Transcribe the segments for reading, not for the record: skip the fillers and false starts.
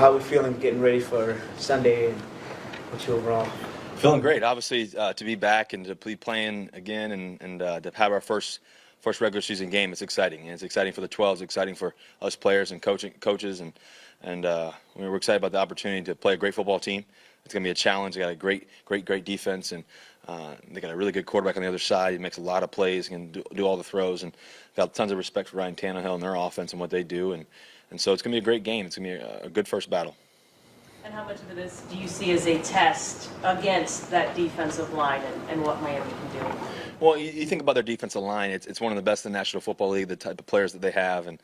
how are we feeling getting ready for Sunday, and what's your overall? Feeling great, obviously, to be back and to be playing again and to have our first regular season game. It's exciting. And it's exciting for the 12s, exciting for us players and coaches, and we're excited about the opportunity to play a great football team. It's going to be a challenge. They got a great defense, and they got a really good quarterback on the other side. He makes a lot of plays, can do all the throws, and got tons of respect for Ryan Tannehill and their offense and what they do. And so it's going to be a great game. It's going to be a good first battle. And how much of this do you see as a test against that defensive line and what Miami can do? Well, you think about their defensive line. It's one of the best in the National Football League, the type of players that they have and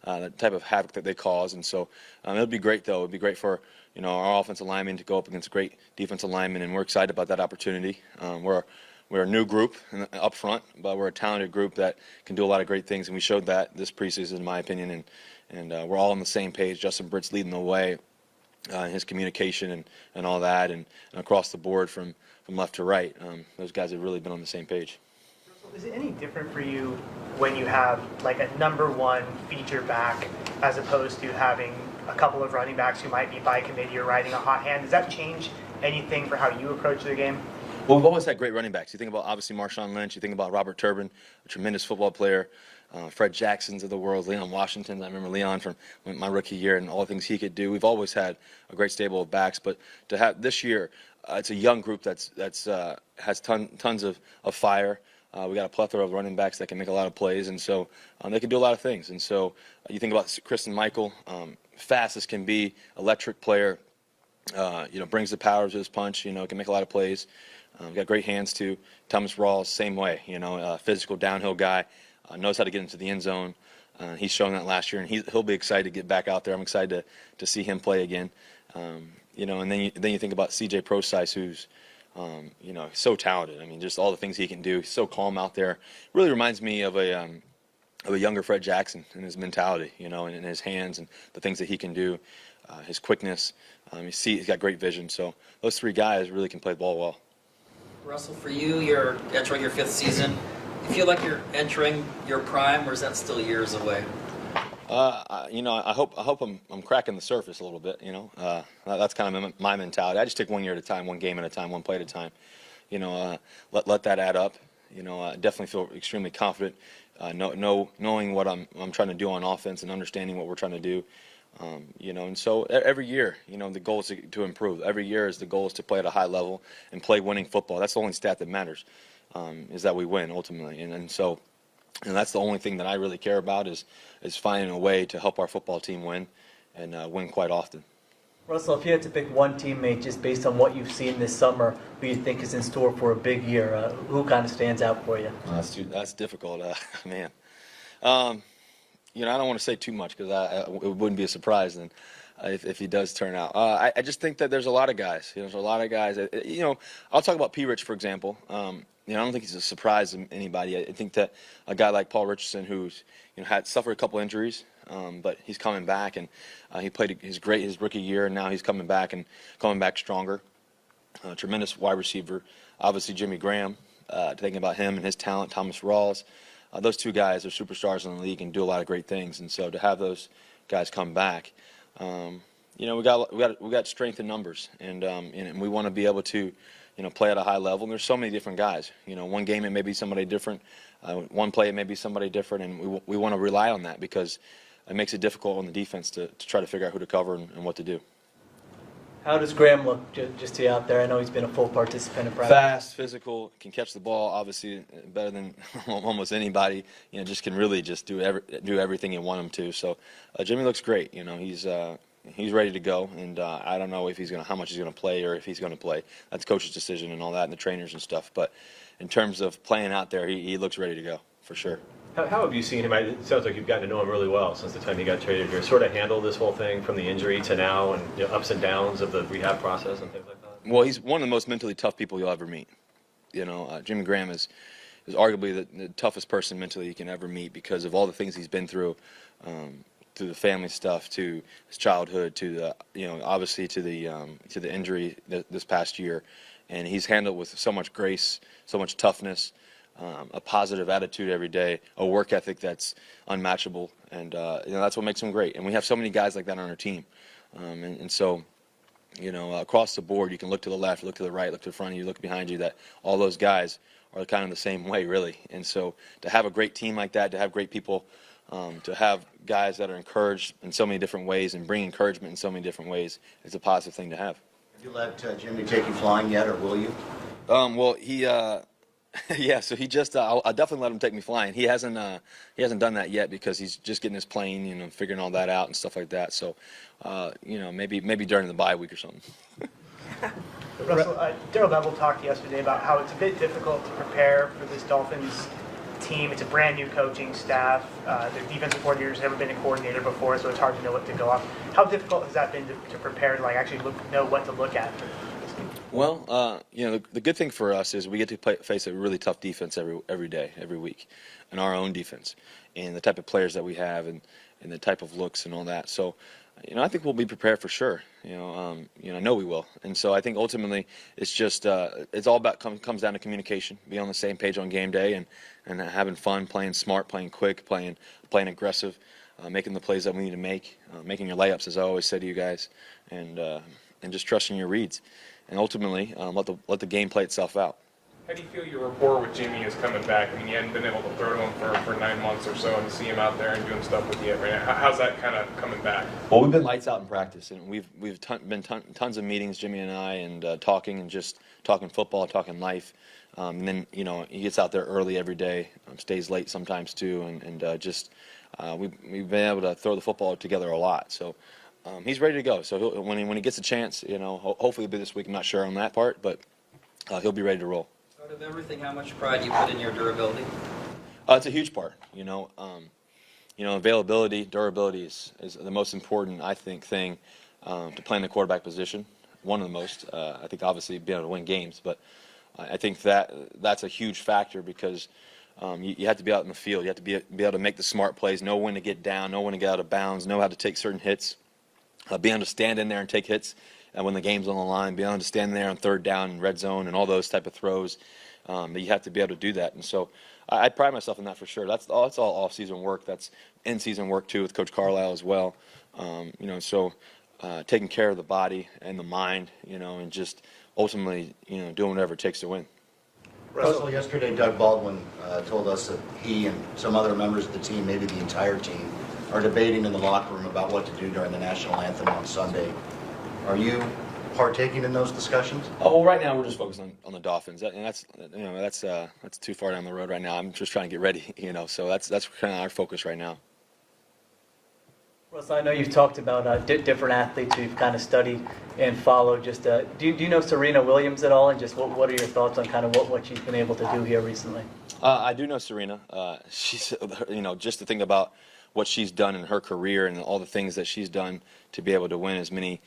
the type of havoc that they cause. And so it'll be great, though. It'll be great for our offensive linemen to go up against great defensive linemen, and we're excited about that opportunity. We're a new group up front, but we're a talented group that can do a lot of great things, and we showed that this preseason, in my opinion. And we're all on the same page. Justin Britt's leading the way. His communication and all that, and across the board from left to right, those guys have really been on the same page. Is it any different for you when you have like a number one feature back as opposed to having a couple of running backs who might be by committee or riding a hot hand? Does that change anything for how you approach the game? Well, we've always had great running backs. You think about, obviously, Marshawn Lynch. You think about Robert Turbin, a tremendous football player. Fred Jacksons of the world, Leon Washington. I remember Leon from my rookie year and all the things he could do. We've always had a great stable of backs, but to have this year, it's a young group that's has tons of fire. We got a plethora of running backs that can make a lot of plays, and so they can do a lot of things. And so you think about Kristen Michael, fast as can be, electric player. Brings the power to his punch. Can make a lot of plays. Got great hands too. Thomas Rawls, same way. Physical downhill guy. Knows how to get into the end zone. He's shown that last year, and he'll be excited to get back out there. I'm excited to see him play again. And then you think about C.J. Procise, who's so talented. I mean, just all the things he can do. He's so calm out there. Really reminds me of a younger Fred Jackson in his mentality, and in his hands and the things that he can do, his quickness. He's got great vision. So those three guys really can play the ball well. Russell, for you, you're entering your 5th season. You feel like you're entering your prime, or is that still years away? I hope I'm cracking the surface a little bit. That's kind of my mentality. I just take 1 year at a time, one game at a time, one play at a time. Let that add up. I definitely feel extremely confident, knowing what I'm trying to do on offense and understanding what we're trying to do. And so every year, the goal is to improve. Every year is the goal is to play at a high level and play winning football. That's the only stat that matters. Is that we win ultimately, and so that's the only thing that I really care about is finding a way to help our football team win and win quite often. Russell, if you had to pick one teammate just based on what you've seen this summer who you think is in store for a big year, who kind of stands out for you? That's difficult, man. I don't want to say too much because it wouldn't be a surprise then if he does turn out. I just think that there's a lot of guys. There's a lot of guys. I'll talk about P. Rich, for example. I don't think he's a surprise to anybody. I think that a guy like Paul Richardson, who's had suffered a couple injuries, but he's coming back, and he played his rookie year, and now he's coming back stronger. Tremendous wide receiver. Obviously, Jimmy Graham. Thinking about him and his talent, Thomas Rawls. Those two guys are superstars in the league and do a lot of great things. And so to have those guys come back, we got strength in numbers, and we want to be able to play at a high level. And there's so many different guys. One game it may be somebody different. One play it may be somebody different, and we want to rely on that because it makes it difficult on the defense to try to figure out who to cover and what to do. How does Graham look just to you out there? I know he's been a full participant in practice. Fast, physical, can catch the ball, obviously better than almost anybody. Just can really just do everything you want him to. So Jimmy looks great. He's ready to go, and I don't know if how much he's going to play or if he's going to play. That's coach's decision and all that, and the trainers and stuff. But in terms of playing out there, he looks ready to go for sure. How have you seen him? It sounds like you've gotten to know him really well since the time he got traded here. Sort of handle this whole thing from the injury to now, and ups and downs of the rehab process and things like that. Well, he's one of the most mentally tough people you'll ever meet. Jimmy Graham is arguably the toughest person mentally you can ever meet because of all the things he's been through the family stuff, to his childhood, to the obviously to the injury this past year, and he's handled with so much grace, so much toughness. A positive attitude every day, a work ethic that's unmatchable, and that's what makes him great. And we have so many guys like that on our team. And so, across the board, you can look to the left, look to the right, look to the front of you, look behind you, that all those guys are kind of the same way, really. And so to have a great team like that, to have great people, to have guys that are encouraged in so many different ways and bring encouragement in so many different ways is a positive thing to have. Have you let Jimmy take you flying yet, or will you? Well, he, yeah. So he just, I'll definitely let him take me flying. He hasn't done that yet because he's just getting his plane, figuring all that out and stuff like that. So, maybe during the bye week or something. Russell, Darrell Bevell talked yesterday about how it's a bit difficult to prepare for this Dolphins team. It's a brand new coaching staff. Their defensive coordinator's never been a coordinator before, so it's hard to know what to go off. How difficult has that been to prepare to actually know what to look at for this team? Well, the good thing for us is we get to face a really tough defense every day, every week, and our own defense, and the type of players that we have, and the type of looks and all that. So, I think we'll be prepared for sure. I know we will. And so I think ultimately it's just it's all about comes down to communication, be on the same page on game day, and having fun, playing smart, playing quick, playing aggressive, making the plays that we need to make, making your layups, as I always say to you guys, and just trusting your reads, and ultimately let the game play itself out. How do you feel your rapport with Jimmy is coming back? I mean, you hadn't been able to throw to him for 9 months or so, and to see him out there and doing stuff with you right now. How's that kind of coming back? Well, we've been lights out in practice, and we've been tons of meetings, Jimmy and I, and talking and just talking football, talking life. And then he gets out there early every day, stays late sometimes too, and just we've been able to throw the football together a lot. So he's ready to go. So when he gets a chance, hopefully it'll be this week. I'm not sure on that part, but he'll be ready to roll. Out of everything, how much pride do you put in your durability? It's a huge part. Availability, durability is the most important, I think, thing to play in the quarterback position. One of the most. I think obviously being able to win games, but I think that's a huge factor because you have to be out in the field. You have to be able to make the smart plays, know when to get down, know when to get out of bounds, know how to take certain hits, be able to stand in there and take hits when the game's on the line, be able to stand there on third down and red zone and all those type of throws. You have to be able to do that, and so I pride myself in that for sure. That's all off-season work. That's in-season work too with Coach Carlisle as well. So taking care of the body and the mind, and just ultimately, doing whatever it takes to win. Russell, yesterday Doug Baldwin told us that he and some other members of the team, maybe the entire team, are debating in the locker room about what to do during the national anthem on Sunday. Are you partaking in those discussions? Oh, well, right now we're just focused on the Dolphins, and that's too far down the road right now. I'm just trying to get ready, so that's kind of our focus right now. Russ, I know you've talked about different athletes who you've kind of studied and followed. Just do you know Serena Williams at all, and just what are your thoughts on kind of what she's been able to do here recently? I do know Serena. She's just to think about what she's done in her career and all the things that she's done to be able to win as many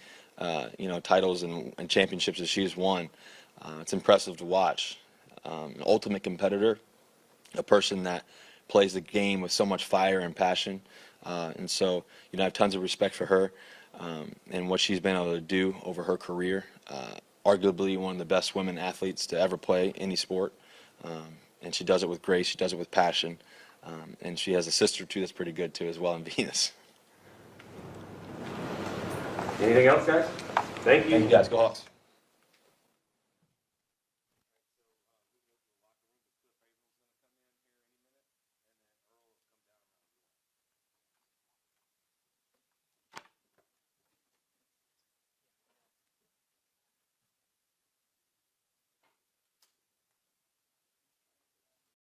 titles and championships as she's won. It's impressive to watch. An ultimate competitor, a person that plays the game with so much fire and passion. And so, I have tons of respect for her and what she's been able to do over her career. Arguably one of the best women athletes to ever play any sport. And she does it with grace. She does it with passion. And she has a sister, too, that's pretty good, too, as well, in Venus. Anything else, guys? Thank you. Thank you, guys. Go Hawks.